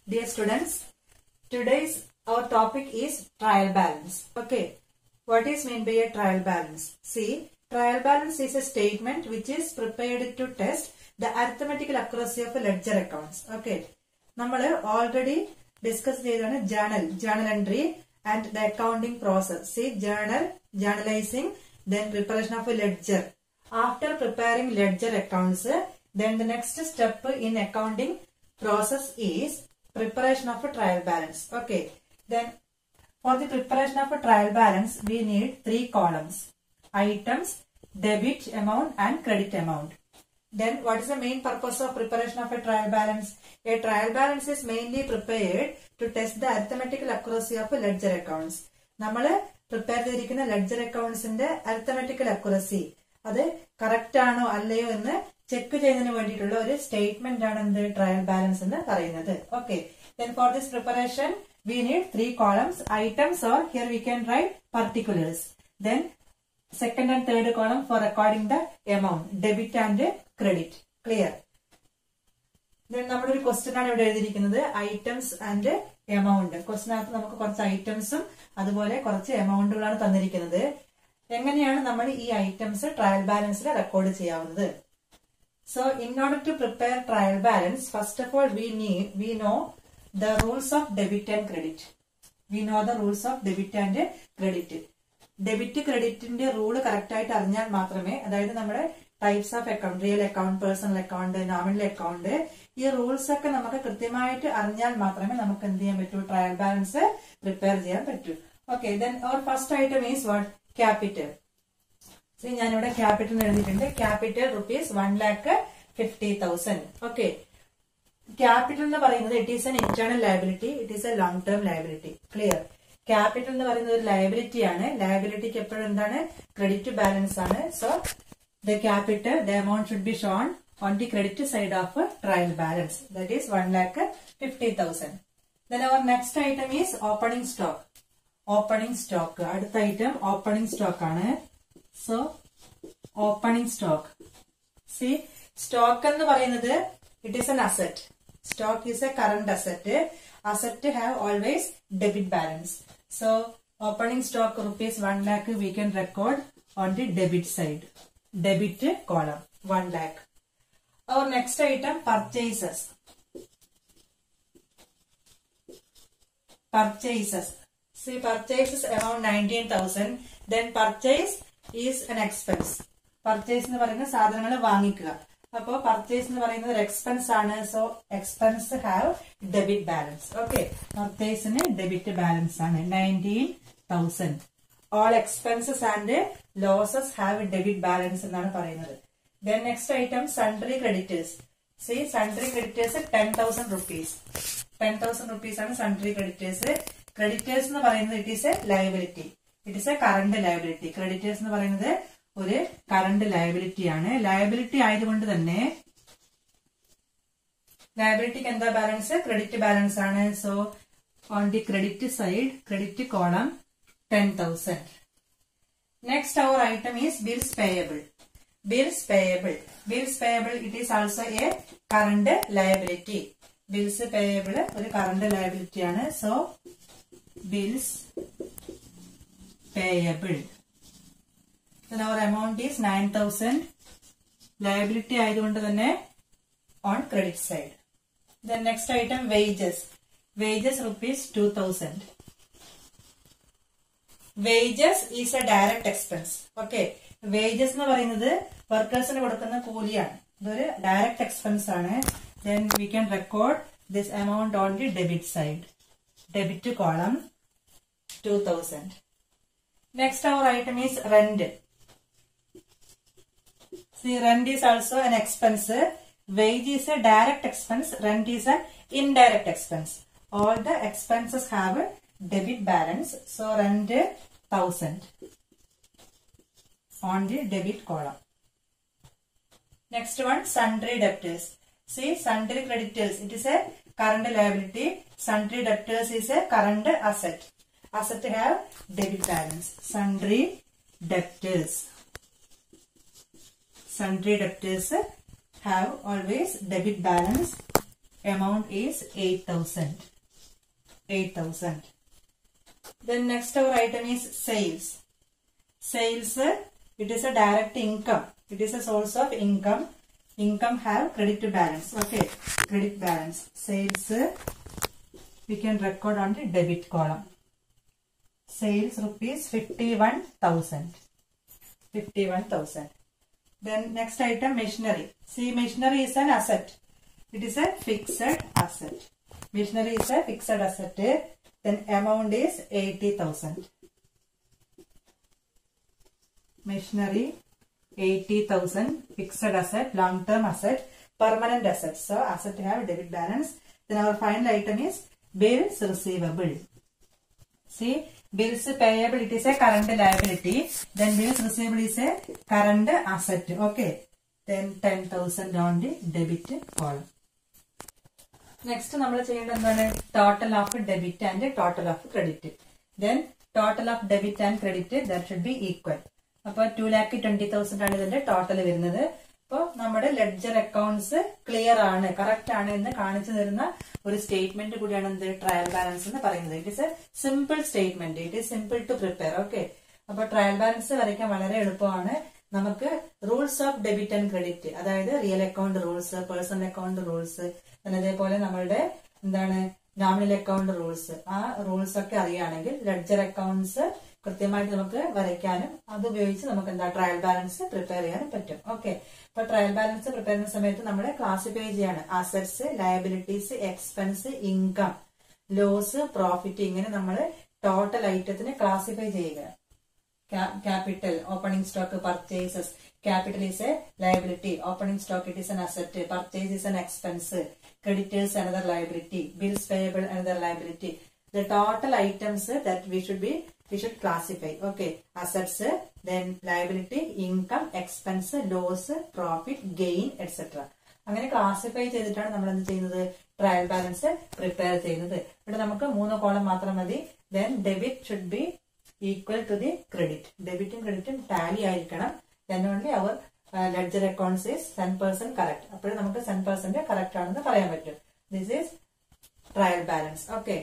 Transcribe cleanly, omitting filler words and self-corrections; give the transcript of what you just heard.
Dear students, today's our topic is trial balance. Okay, what is meant by a trial balance? See, trial balance is a statement which is prepared to test the arithmetical accuracy of ledger accounts. Okay, നമ്മൾ already discuss ചെയ്താണ് journal entry and the accounting process. See, journalizing, then preparation of a ledger. After preparing ledger accounts, then the next step in accounting process is preparation of a trial balance. Okay, then for the preparation of a trial balance, we need 3 columns: items, debit amount and credit amount. Then what is the main purpose of preparation of a trial balance? A trial balance is mainly prepared to test the arithmetical accuracy of ledger accounts. നമ്മൾ prepare ചെയ്തിരിക്കുന്ന ledger അക്കൗണ്ട്സിന്റെ arithmetical accuracy അത് correct ആണോ അല്ലയോ എന്ന് check ചെയ്യുന്നതിന് വേണ്ടിയിട്ടുള്ള ഒരു statement ആണ് എന്ത് ട്രയൽ ബാലൻസ് എന്ന് പറയുന്നത്. Okay, then for this preparation we need 3 columns: items, or here we can write particulars. Then second and third column for recording the amount, debit and credit. Clear? Then നമ്മളൊരു question ആണ് ഇവിടെ എഴുതിയിരിക്കുന്നത്, items and amount. ക്വസ്റ്റ്യനകത്ത് നമുക്ക് കുറച്ച് ഐറ്റംസും അതുപോലെ കുറച്ച് എമൗണ്ടുകളാണ് തന്നിരിക്കുന്നത്. എങ്ങനെയാണ് നമ്മൾ ഈ ഐറ്റംസ് ട്രയൽ ബാലൻസിൽ റെക്കോർഡ് ചെയ്യാവുന്നത്? So in order to prepare trial balance, first of all we know the rules of debit and credit. We know the rules of debit and credit. Debit ക്രെഡിറ്റിന്റെ റൂള് കറക്റ്റ് ആയിട്ട് അറിഞ്ഞാൽ മാത്രമേ, അതായത് നമ്മുടെ types of account, real account, personal account, nominal account, ഈ rules ഒക്കെ നമുക്ക് കൃത്യമായിട്ട് അറിഞ്ഞാൽ മാത്രമേ നമുക്ക് എന്ത് ചെയ്യാൻ പറ്റൂ, ട്രയൽ ബാലൻസ് പ്രിപ്പയർ ചെയ്യാൻ പറ്റൂ. Okay, then our first item is what? Capital. ഞാനിവിടെ ക്യാപിറ്റൽ എഴുതിയിട്ടുണ്ട്. Capital rupees 1,50,000. ഓക്കെ, ക്യാപിറ്റൽ എന്ന് പറയുന്നത് it is an internal liability, it is a long term liability. Clear? Capital എന്ന് പറയുന്നത് ഒരു ലയബിലിറ്റി ആണ്. ലയബിലിറ്റിക്ക് എപ്പോഴും എന്താണ്? ക്രെഡിറ്റ് ബാലൻസ് ആണ്. So the capital, the amount should be shown on the credit side of trial balance, that is 1,50,000. Then our next item is opening stock. Opening stock, അടുത്ത item opening stock ആണ്. So opening stock, C stock എന്ന് പറയുന്നത് it is N asset. Stock is a current asset. Asset have always debit balance. So opening stock rupees 1 lakh we can record on the debit side, debit column 1 lakh. Our next item, purchases. Purchases. See, purchases around 19,000. Then purchase is an expense. Purchase എന്ന് പറയുന്ന സാധനങ്ങൾ വാങ്ങിക്കുക. അപ്പോ purchase എന്ന് പറയുന്നത് ഒരു expense ആണ്. So expense have debit balance. Okay, പർച്ചേസിന് ഡെബിറ്റ് ബാലൻസ് ആണ് 19,000. All expenses and losses have debit balance എന്നാണ് പറയുന്നത്. Then next item, sundry creditors. See sundry creditors 10,000 rupees. 10,000 rupees ആണ് സൺട്രി ക്രെഡിറ്റേഴ്സ്. ക്രെഡിറ്റേഴ്സ് എന്ന് പറയുന്നത് it is a liability, it is a current liability. Creditors എന്ന് പറയുന്നത് ഒരു current liability ആണ്. Liability ആയതുകൊണ്ട് തന്നെ ലയബിലിറ്റിക്ക് എന്താ ബാലൻസ്? ക്രെഡിറ്റ് ബാലൻസ് ആണ്. So on the credit side, credit column 10,000. Next our item is bills payable. Bills payable, bills payable it is also a current liability. Bills payable ഒരു current liability ആണ്. So bills payable. Then our amount is 9,000. Liability ആയതുകൊണ്ട് തന്നെ on credit side. Then next item, wages. Wages rupees 2,000. Wages is a direct expense. Okay, wages എന്ന് പറയുന്നത് വർക്കേഴ്സിന് കൊടുക്കുന്ന കൂലിയാണ്. ഇതൊരു direct expense ആണ്. Then we can record this amount on the debit side, debit column 2,000. Next our item is rent. See, rent is also an expense. Wage is a direct expense. Rent is an indirect expense. All the expenses have a debit balance. So rent 1,000 on the debit column. Next one, sundry debtors. See, sundry creditors, it is a current liability. Sundry debtors is a current asset. Asset have debit balance. Sundry debtors. Sundry debtors have always debit balance amount is 8,000. 8,000. Then next our item is sales. Sales, it is a direct income. It is a source of income. Income have credit balance. Okay, credit balance. Sales, we can record on the debit column. Sales rupees 51,000. 51,000. Then next item, machinery. See, machinery is an asset. It is a fixed asset. Machinery is a fixed asset. Then amount is 80,000. Machinery 80,000, fixed asset, long-term asset, permanent asset. So asset have debit balance. Then our final item is bills receivable. See, bills payable, it is a current liability. Then bills receivable is a current asset. Okay. Then 10,000 on the debit column. Next, we will do total of debit and total of credit. Then total of debit and credit, that should be equal. അപ്പോൾ 2,20,000 ആണ് ഇതിന്റെ total വരുന്നത്. അപ്പോൾ നമ്മുടെ ledger accounts clear ആണ്, correct ആണ് എന്ന് കാണിച്ചു തരുന്ന ഒരു സ്റ്റേറ്റ്മെന്റ് കൂടിയാണ് എന്ത് ട്രയൽ ബാലൻസ് എന്ന് പറയുന്നത്. It is a simple statement. It is simple to prepare. Okay, അപ്പൊ ട്രയൽ ബാലൻസ് വരയ്ക്കാൻ വളരെ എളുപ്പമാണ്. നമുക്ക് rules of debit and credit, അതായത് real account rules, personal account rules, പിന്നെ അതേപോലെ നമ്മളുടെ എന്താണ് നോമിനൽ അക്കൗണ്ട് റൂൾസ്, ആ റൂൾസ് ഒക്കെ അറിയുകയാണെങ്കിൽ ലെഡ്ജർ അക്കൗണ്ട്സ് കൃത്യമായിട്ട് നമുക്ക് വരയ്ക്കാനും അത് ഉപയോഗിച്ച് നമുക്ക് എന്താ ട്രയൽ ബാലൻസ് പ്രിപ്പയർ ചെയ്യാനും പറ്റും. ഓക്കെ, അപ്പൊ ട്രയൽ ബാലൻസ് പ്രിപ്പയർ ചെയ്യുന്ന സമയത്ത് നമ്മൾ ക്ലാസിഫൈ ചെയ്യാണ് assets, liabilities, expense, income, loss, profit, ഇങ്ങനെ നമ്മൾ ടോട്ടൽ ഐറ്റത്തിന് ക്ലാസിഫൈ ചെയ്യുക. Capital, opening stock, purchases. Capital is a liability. Opening stock, it is an asset. Purchase is an expense. Creditors, another liability. Bills payable, another liability. The total items that we should classify. Okay, assets, then liability, income, expense, loss, profit, gain, etc. അങ്ങനെ classify ചെയ്തിട്ടാണ് നമ്മൾ എന്ത് ചെയ്യുന്നത്, trial balance prepare ചെയ്യുന്നത്. ഇവിടെ നമുക്ക് 3 column മാത്രം മതി. Then debit should be equal to the credit. ഡെബിറ്റും ക്രെഡിറ്റും ടാലി ആയിരിക്കണം. Then only our ledger accounts is 10% correct. അപ്പോഴും നമുക്ക് 10% കറക്റ്റ് ആണെന്ന് പറയാൻ പറ്റും. This is trial balance. Okay.